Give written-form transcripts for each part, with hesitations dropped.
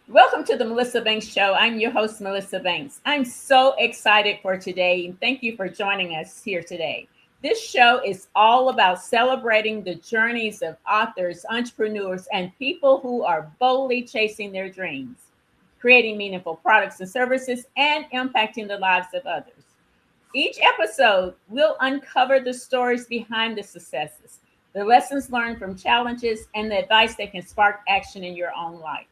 Welcome to the Melissa Banks Show. I'm your host, Melissa Banks. I'm so excited for today, and thank you for joining us here today. This show is all about celebrating the journeys of authors, entrepreneurs, and people who are boldly chasing their dreams, creating meaningful products and services, and impacting the lives of others. Each episode will uncover the stories behind the successes, the lessons learned from challenges, and the advice that can spark action in your own life.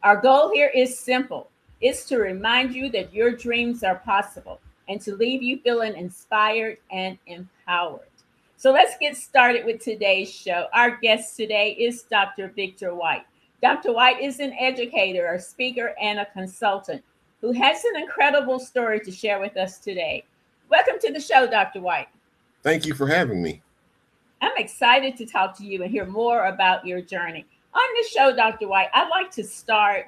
Our goal here is simple. It's to remind you that your dreams are possible and to leave you feeling inspired and empowered. So let's get started with today's show. Our guest today is Dr. Victor White. Dr. White is an educator, a speaker, and a consultant who has an incredible story to share with us today. Welcome to the show, Dr. White. Thank you for having me. I'm excited to talk to you and hear more about your journey. On this show, Dr. White, I'd like to start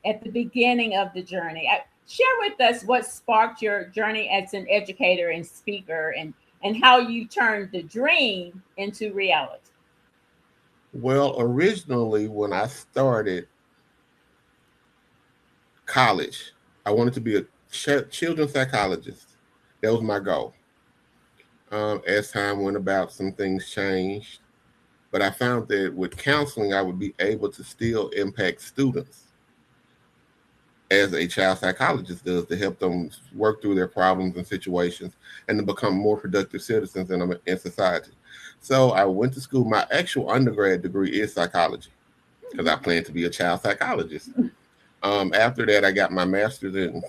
at the beginning of the journey. Share with us what sparked your journey as an educator and speaker and how you turned the dream into reality. Well, originally, when I started college, I wanted to be a children's psychologist. That was my goal. As time went about, some things changed. But I found that with counseling, I would be able to still impact students as a child psychologist does to help them work through their problems and situations and to become more productive citizens in society. So I went to school. My actual undergrad degree is psychology because I plan to be a child psychologist. After that, I got my master's in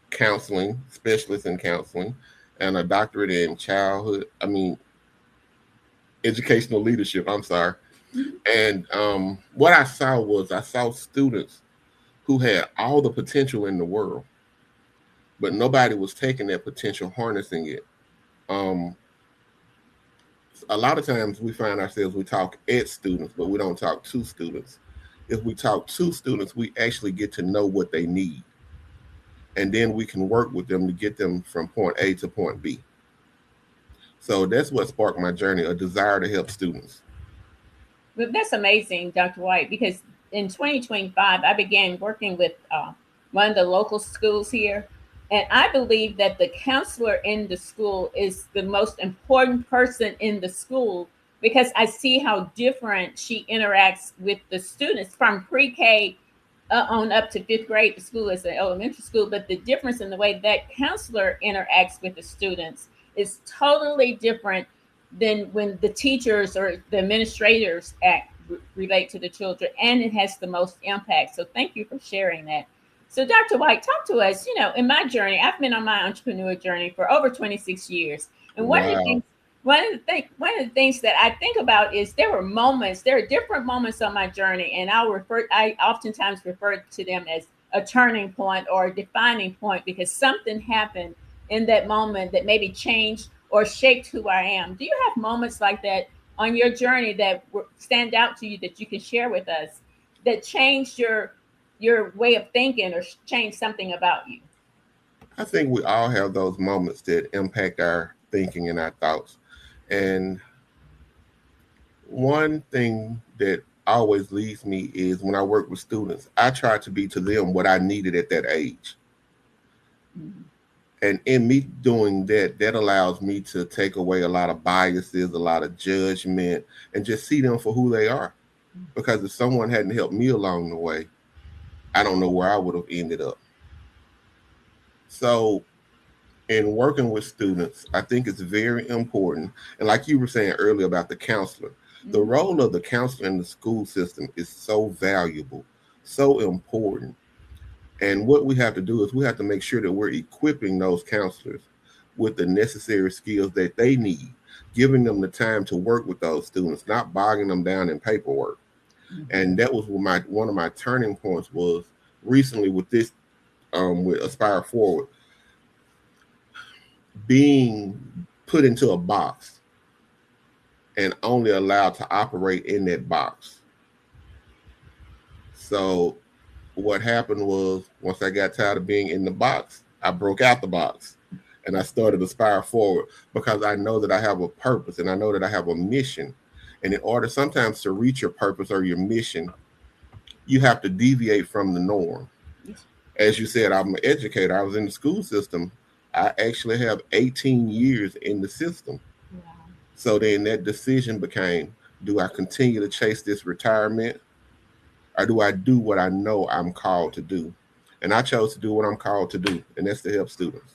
counseling, specialist in counseling, and a doctorate in educational leadership. I'm sorry. And what I saw students who had all the potential in the world, but nobody was taking that potential, harnessing it. A lot of times we find ourselves, we talk at students, but we don't talk to students. If we talk to students, we actually get to know what they need. And then we can work with them to get them from point A to point B. So that's what sparked my journey, a desire to help students. But that's amazing, Dr. White, because in 2025, I began working with one of the local schools here. And I believe that the counselor in the school is the most important person in the school because I see how different she interacts with the students from pre-K on up to fifth grade. The school is an elementary school, but the difference in the way that counselor interacts with the students is totally different than when the teachers or the administrators relate to the children, and it has the most impact. So thank you for sharing that. So Dr. White, talk to us. In my journey, I've been on my entrepreneur journey for over 26 years. And Wow. one of the things that I think about is there are different moments on my journey, and I oftentimes refer to them as a turning point or a defining point because something happened in that moment that maybe changed or shaped who I am. Do you have moments like that on your journey that stand out to you that you can share with us that changed your way of thinking or changed something about you? I think we all have those moments that impact our thinking and our thoughts. And one thing that always leads me is when I work with students, I try to be to them what I needed at that age. Mm-hmm. And in me doing that, that allows me to take away a lot of biases, a lot of judgment, and just see them for who they are. Because if someone hadn't helped me along the way, I don't know where I would have ended up. So in working with students, I think it's very important. And like you were saying earlier about the counselor, the role of the counselor in the school system is so valuable, so important. And what we have to do is we have to make sure that we're equipping those counselors with the necessary skills that they need, giving them the time to work with those students, not bogging them down in paperwork. Mm-hmm. And that was one of my turning points was recently with this, with Aspire Forward, being put into a box and only allowed to operate in that box. So what happened was once I got tired of being in the box, I broke out the box and I started Aspire Forward because I know that I have a purpose and I know that I have a mission. And in order sometimes to reach your purpose or your mission, you have to deviate from the norm. Yes. As you said, I'm an educator. I was in the school system. I actually have 18 years in the system. Wow. So then that decision became, do I continue to chase this retirement, or do I do what I know I'm called to do? And I chose to do what I'm called to do, and that's to help students.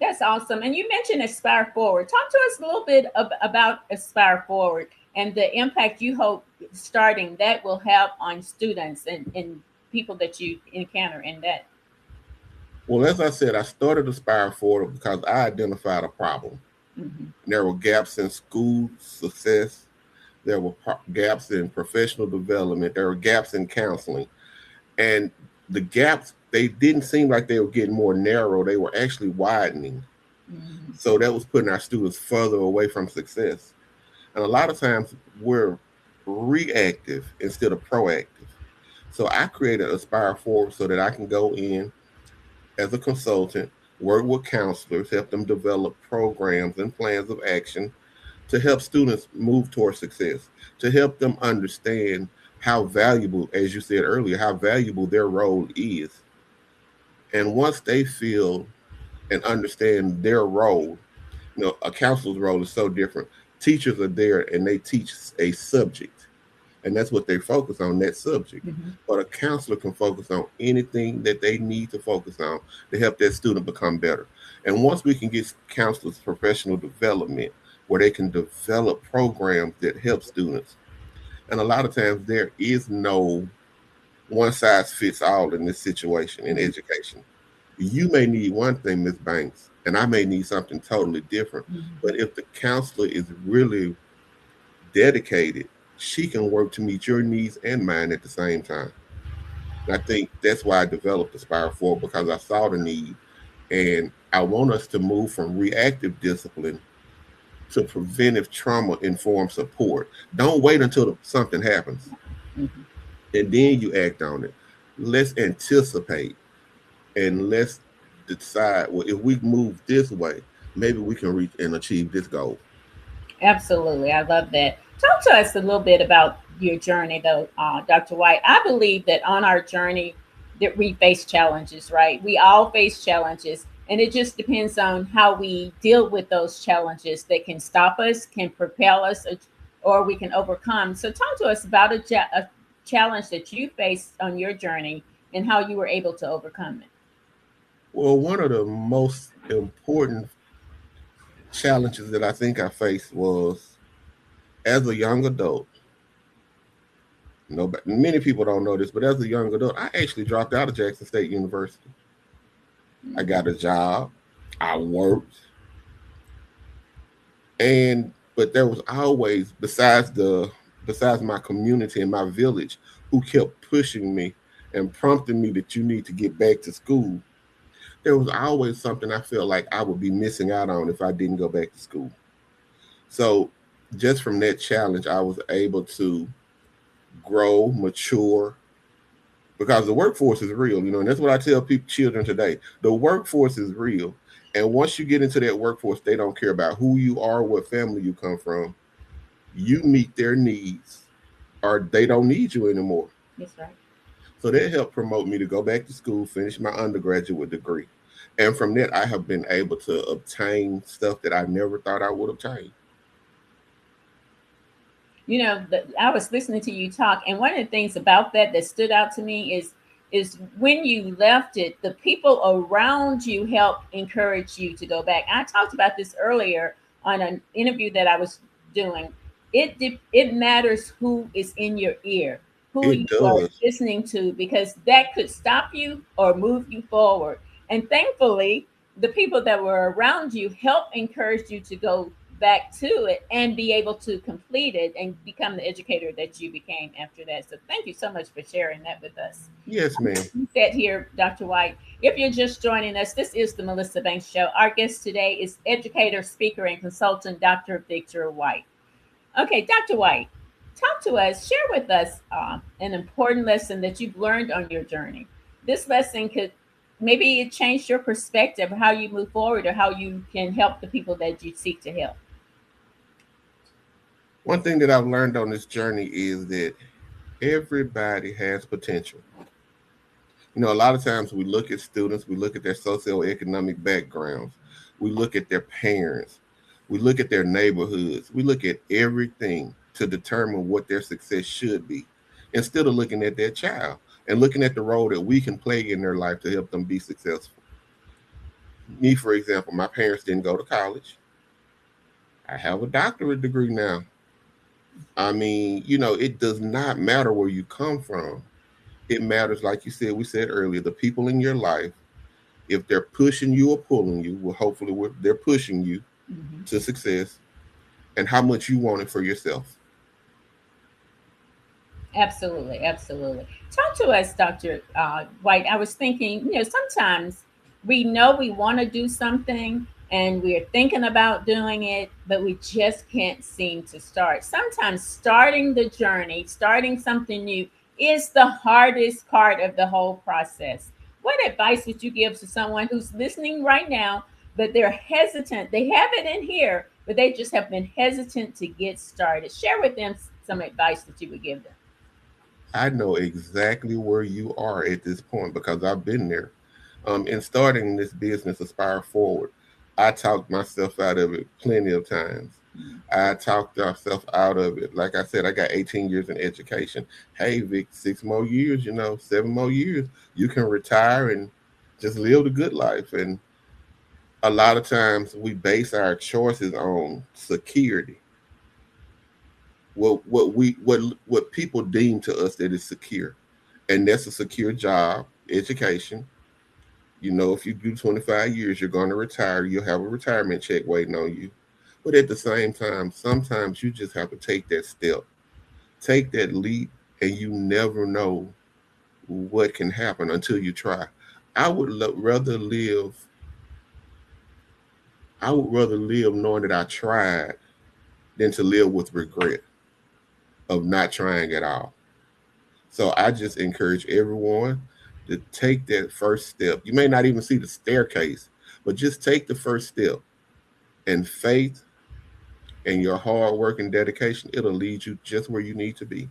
That's awesome. And you mentioned Aspire Forward. Talk to us a little bit about Aspire Forward and the impact you hope starting that will have on students and people that you encounter in that. Well, as I said, I started Aspire Forward because I identified a problem. Hmm. There were gaps in school success. There were gaps in professional development. There were gaps in counseling. And the gaps, they didn't seem like they were getting more narrow. They were actually widening. Hmm. So that was putting our students further away from success. And a lot of times we're reactive instead of proactive. So I created Aspire Forward so that I can go in as a consultant, work with counselors, help them develop programs and plans of action to help students move towards success, to help them understand how valuable, as you said earlier, how valuable their role is. And once they feel and understand their role, a counselor's role is so different. Teachers are there and they teach a subject, and that's what they focus on, that subject. Hmm. But a counselor can focus on anything that they need to focus on to help that student become better. And once we can get counselors professional development where they can develop programs that help students, and a lot of times there is no one size fits all in this situation in education. You may need one thing, Ms. Banks, and I may need something totally different. Hmm. But if the counselor is really dedicated, she can work to meet your needs and mine at the same time. And I think that's why I developed Aspire 4, because I saw the need, and I want us to move from reactive discipline to preventive trauma informed support. Don't wait until something happens Hmm. and then you act on it. Let's anticipate and let's decide, well, if we move this way, maybe we can reach and achieve this goal. Absolutely. I love that. Talk to us a little bit about your journey, though, Dr. White. I believe that on our journey, that we face challenges, right? We all face challenges, and it just depends on how we deal with those challenges that can stop us, can propel us, or we can overcome. So, talk to us about a challenge that you faced on your journey and how you were able to overcome it. Well, one of the most important challenges that I think I faced was as a young adult. Nobody, many people don't know this, but as a young adult, I actually dropped out of Jackson State University. I got a job, I worked, and but there was always, besides my community and my village, who kept pushing me and prompting me that you need to get back to school. There was always something I felt like I would be missing out on if I didn't go back to school. So just from that challenge, I was able to grow, mature, because the workforce is real, and that's what I tell people, children today. The workforce is real. And once you get into that workforce, they don't care about who you are, what family you come from. You meet their needs, or they don't need you anymore. That's right. So that helped promote me to go back to school, finish my undergraduate degree. And from that, I have been able to obtain stuff that I never thought I would obtain. I was listening to you talk, and one of the things about that that stood out to me is when you left it, the people around you helped encourage you to go back. I talked about this earlier on an interview that I was doing. It matters who is in your ear, who It you are does. listening to, because that could stop you or move you forward. And thankfully, the people that were around you helped encourage you to go back to it and be able to complete it and become the educator that you became after that. So thank you so much for sharing that with us. Yes, ma'am. You said here, Dr. White, if you're just joining us, this is the Melissa Banks Show. Our guest today is educator, speaker, and consultant, Dr. Victor White. Okay, Dr. White, talk to us, share with us an important lesson that you've learned on your journey. This lesson could maybe it changed your perspective, how you move forward, or how you can help the people that you seek to help. One thing that I've learned on this journey is that Everybody has potential. You know, a lot of times we look at students, we look at their socioeconomic backgrounds, we look at their parents, we look at their neighborhoods, we look at everything to determine what their success should be, instead of looking at their child and looking at the role that we can play in their life to help them be successful. Me, for example, my parents didn't go to college. I have a doctorate degree now. I mean, you know, it does not matter where you come from. It matters, like you said, we said earlier, the people in your life, if they're pushing you or pulling you, well, hopefully they're pushing you Mhm. to success, and how much you want it for yourself. Absolutely, absolutely. Talk to us, Dr. White. I was thinking, sometimes we know we want to do something and we're thinking about doing it, but we just can't seem to start. Sometimes starting the journey, starting something new is the hardest part of the whole process. What advice would you give to someone who's listening right now, but they're hesitant? They have it in here, but they just have been hesitant to get started. Share with them some advice that you would give them. I know exactly where you are at this point because I've been there. In starting this business, Aspire Forward, I talked myself out of it plenty of times. I talked myself out of it. Like I said, I got 18 years in education. Hey, Vic, 6 more years, 7 more years, you can retire and just live the good life. And a lot of times we base our choices on security. What people deem to us that is secure, and that's a secure job, education. You know, if you do 25 years, you're going to retire. You'll have a retirement check waiting on you. But at the same time, sometimes you just have to take that step, take that leap, and you never know what can happen until you try. I would rather live. I would rather live knowing that I tried than to live with regret of not trying at all. So I just encourage everyone to take that first step. You may not even see the staircase, but just take the first step. And faith and your hard work and dedication, it'll lead you just where you need to be.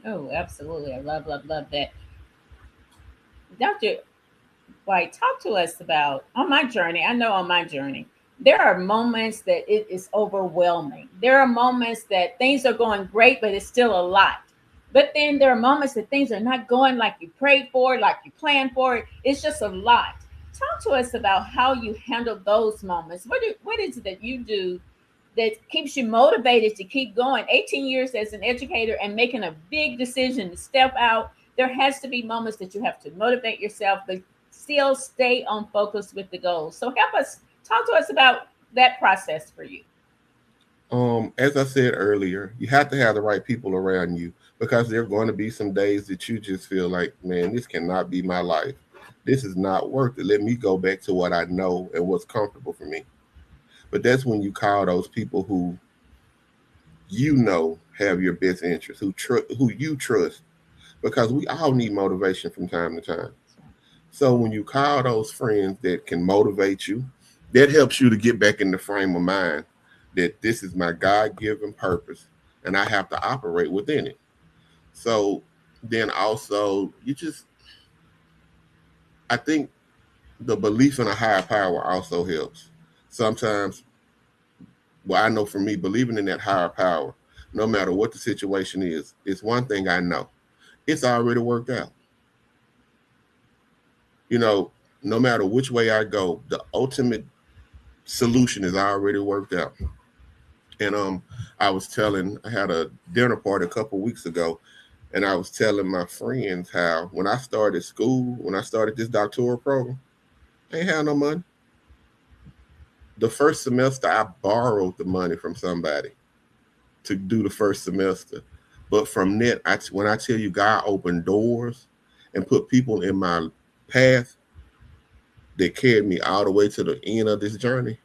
Oh, absolutely. I love, love, love that. Dr. White, talk to us about on my journey. I know on my journey, there are moments that it is overwhelming. There are moments that things are going great, but it's still a lot. But then there are moments that things are not going like you prayed for, like you planned for it. It's just a lot. Talk to us about how you handle those moments. What is it that you do that keeps you motivated to keep going? 18 years as an educator and making a big decision to step out. There has to be moments that you have to motivate yourself, but still stay on focus with the goals. So help us, talk to us about that process for you. As I said earlier, you have to have the right people around you because there are going to be some days that you just feel like, man, this cannot be my life. This is not worth it. Let me go back to what I know and what's comfortable for me. But that's when you call those people who you know have your best interest, who you trust, because we all need motivation from time to time. So when you call those friends that can motivate you, that helps you to get back in the frame of mind that this is my God given purpose and I have to operate within it. So then also, I think the belief in a higher power also helps. Sometimes, well, I know for me, believing in that higher power, no matter what the situation is, it's one thing I know, it's already worked out. You know, no matter which way I go, the ultimate solution is already worked out. And I had a dinner party a couple weeks ago, and I was telling my friends how when I started school, when I started this doctoral program, I ain't had no money. The first semester, I borrowed the money from somebody to do the first semester. But from that, when I tell you God opened doors and put people in my path that carried me all the way to the end of this journey,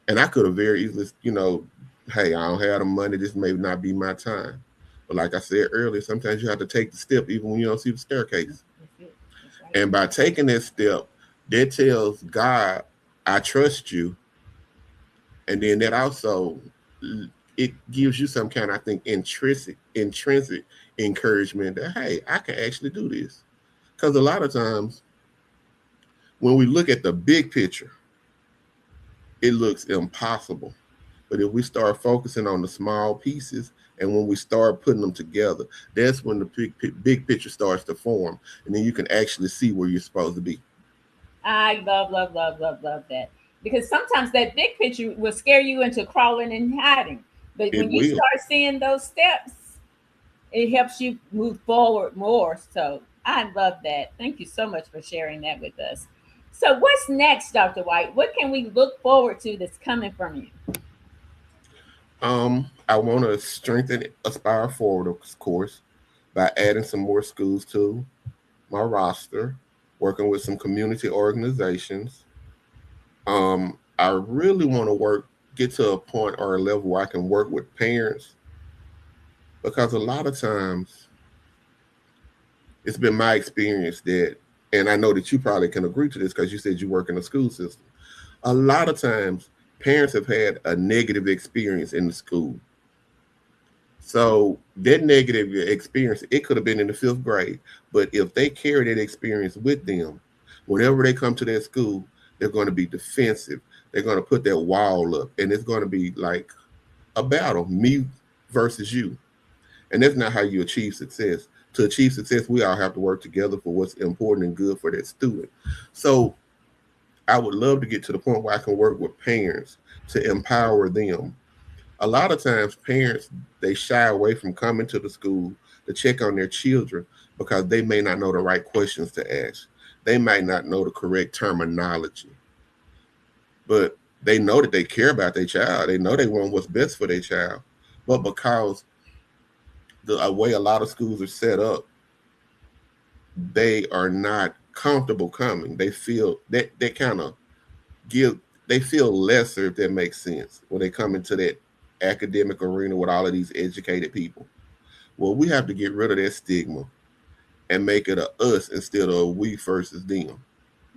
and I could have very easily, hey, I don't have the money. This may not be my time. But like I said earlier, sometimes you have to take the step even when you don't see the staircase. That's it. That's right. And by taking that step, that tells God, I trust you. And then that also it gives you some kind of, I think, intrinsic encouragement that, hey, I can actually do this. Because a lot of times when we look at the big picture, it looks impossible. But if we start focusing on the small pieces, and when we start putting them together, that's when the big picture starts to form, and then you can actually see where you're supposed to be. I love, love, love, love, love that. Because sometimes that big picture will scare you into crawling and hiding. But It when you will. start seeing those steps, it helps you move forward more. So I love that. Thank you so much for sharing that with us. So what's next, Dr. White? What can we look forward to that's coming from you? I want to strengthen Aspire Forward, of course, by adding some more schools to my roster, working with some community organizations. I really want to get to a point or a level where I can work with parents, because a lot of times it's been my experience that, and I know that you probably can agree to this because you said you work in the school system. A lot of times parents have had a negative experience in the school. So that negative experience, it could have been in the fifth grade, but if they carry that experience with them, whenever they come to that school, they're going to be defensive. They're going to put that wall up, and it's going to be like a battle, me versus you. And that's not how you achieve success. To achieve success, we all have to work together for what's important and good for that student. So I would love to get to the point where I can work with parents to empower them. A lot of times parents, they shy away from coming to the school to check on their children because they may not know the right questions to ask. They might not know the correct terminology, but they know that they care about their child. They know they want what's best for their child. But because the way a lot of schools are set up, they are not comfortable coming. They feel that they kind of give, they feel lesser, if that makes sense, when they come into that academic arena with all of these educated people. Well, we have to get rid of that stigma and make it a us instead of a we versus them.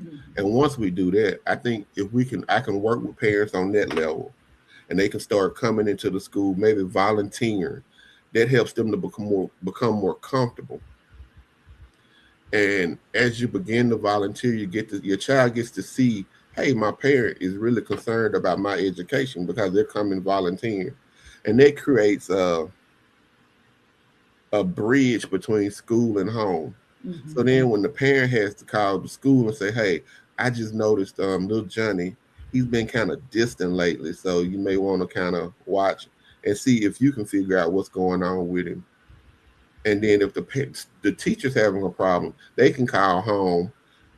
Mhm. And once we do that, I think if we can, I can work with parents on that level, and they can start coming into the school, maybe volunteering. That helps them to become more comfortable. And as you begin to volunteer, your child gets to see, hey, my parent is really concerned about my education because they're coming volunteering, and that creates a bridge between school and home. So Mhm. then when the parent has to call the school and say, hey, I just noticed little Johnny, he's been kind of distant lately, so you may want to kind of watch and see if you can figure out what's going on with him. And then if the teacher's having a problem, they can call home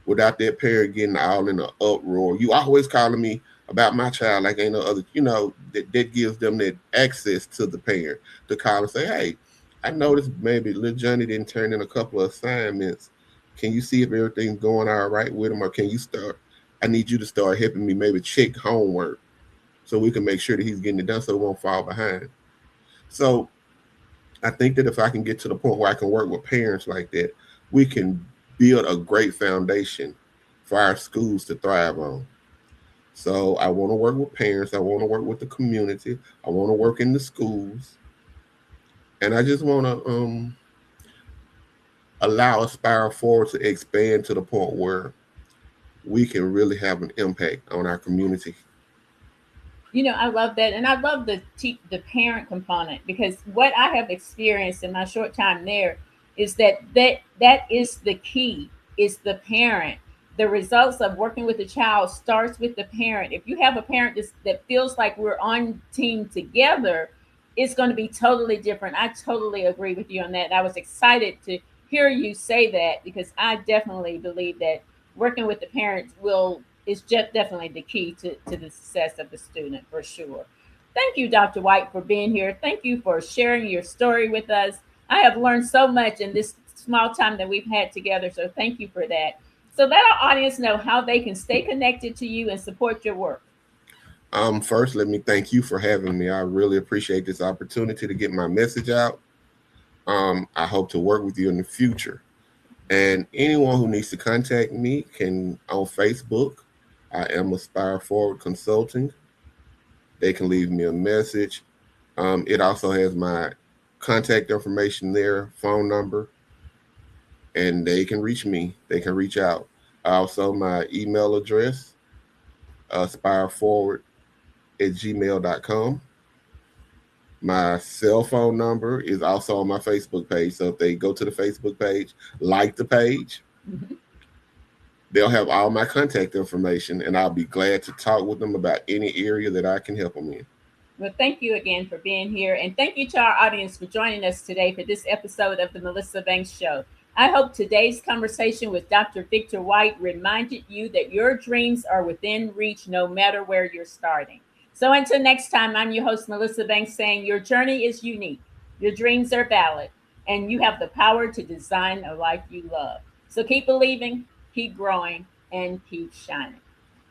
without their parent getting all in an uproar. You always calling me about my child like ain't no other, that gives them that access to the parent to call and say, hey, I noticed maybe little Johnny didn't turn in a couple of assignments. Can you see if everything's going all right with him? Or can you start? I need you to start helping me maybe check homework so we can make sure that he's getting it done so he won't fall behind. So I think that if I can get to the point where I can work with parents like that, we can build a great foundation for our schools to thrive on. So I want to work with parents. I want to work with the community. I want to work in the schools, and I just want to allow Aspire Forward to expand to the point where we can really have an impact on our community. I love that, and I love the parent component, because what I have experienced in my short time there is that is the key. Is the parent. The results of working with the child starts with the parent. If you have a parent that feels like we're on team together, it's going to be totally different. I totally agree with you on that. And I was excited to hear you say that, because I definitely believe that working with the parents will is just definitely the key to the success of the student, for sure. Thank you, Dr. White, for being here. Thank you for sharing your story with us. I have learned so much in this small time that we've had together. So thank you for that. So let our audience know how they can stay connected to you and support your work. First, let me thank you for having me. I really appreciate this opportunity to get my message out. I hope to work with you in the future. And anyone who needs to contact me can on Facebook. I am Aspire Forward Consulting. They can leave me a message. It also has my contact information there, phone number, and they can reach me. They can reach out. Also, my email address, aspireforward@gmail.com. My cell phone number is also on my Facebook page. So if they go to the Facebook page, like the page, Mhm. they'll have all my contact information, and I'll be glad to talk with them about any area that I can help them in. Well, thank you again for being here. And thank you to our audience for joining us today for this episode of the Melissa Banks Show. I hope today's conversation with Dr. Victor White reminded you that your dreams are within reach no matter where you're starting. So until next time, I'm your host, Melissa Banks, saying your journey is unique, your dreams are valid, and you have the power to design a life you love. So keep believing, keep growing, and keep shining.